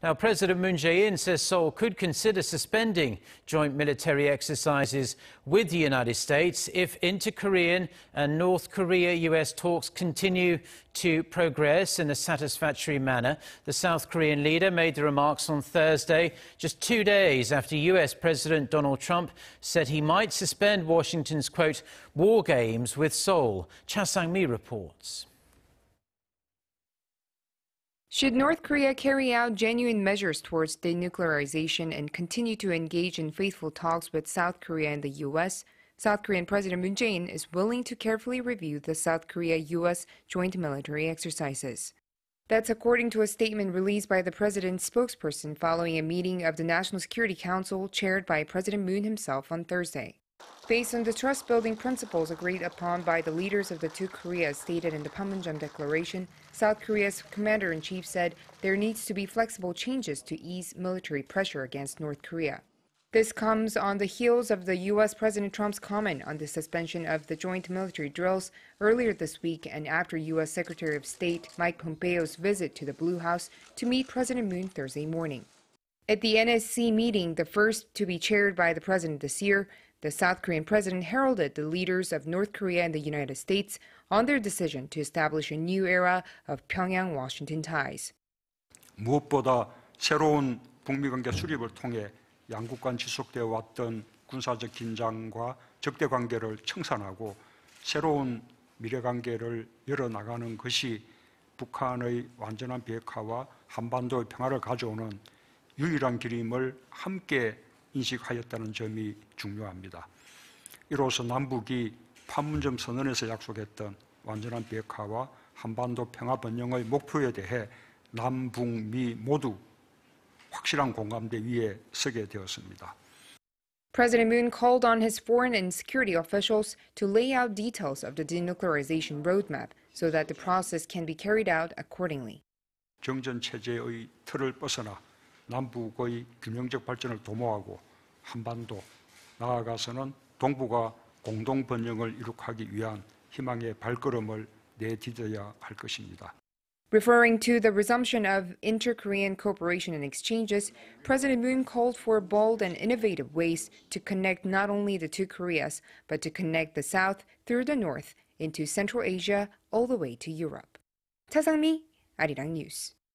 Now, President Moon Jae-in says Seoul could consider suspending joint military exercises with the United States if inter-Korean and North Korea-U.S. talks continue to progress in a satisfactory manner. The South Korean leader made the remarks on Thursday, just 2 days after U.S. President Donald Trump said he might suspend Washington's, quote, war games with Seoul. Cha Sang-mi reports. Should North Korea carry out genuine measures towards denuclearization and continue to engage in faithful talks with South Korea and the U.S., South Korean President Moon Jae-in is willing to carefully review the South Korea-U.S. joint military exercises. That's according to a statement released by the president's spokesperson following a meeting of the National Security Council chaired by President Moon himself on Thursday. Based on the trust-building principles agreed upon by the leaders of the two Koreas stated in the Panmunjom Declaration, South Korea's commander-in-chief said there needs to be flexible changes to ease military pressure against North Korea. This comes on the heels of the U.S. President Trump's comment on the suspension of the joint military drills earlier this week and after U.S. Secretary of State Mike Pompeo's visit to the Blue House to meet President Moon Thursday morning. At the NSC meeting, the first to be chaired by the president this year, the South Korean president heralded the leaders of North Korea and the United States on their decision to establish a new era of Pyongyang-Washington ties. 무엇보다 새로운 북미 관계 수립을 통해 양국 간 지속되어 왔던 군사적 긴장과 적대 관계를 청산하고 새로운 미래 관계를 열어나가는 것이 북한의 완전한 비핵화와 한반도의 평화를 가져오는 유일한 길임을 함께 인식하였다는 점이 중요합니다. 이로써 남북이 판문점 선언에서 약속했던 완전한 비핵화와 한반도 평화 번영의 목표에 대해 남북미 모두 확실한 공감대 위에 서게 되었습니다. President Moon called on his foreign and security officials to lay out details of the denuclearization roadmap so that the process can be carried out accordingly. 정전 체제의 틀을 벗어나 남북의 균형적 발전을 도모하고 한반도, 나아가서는 동북아 공동 번영을 이룩하기 위한 희망의 발걸음을 내디뎌야 할 것입니다. Referring to the resumption of inter-Korean cooperation and exchanges, President Moon called for bold and innovative ways to connect not only the two Koreas, but to connect the South through the North into Central Asia all the way to Europe. Cha Sang-mi, Arirang News.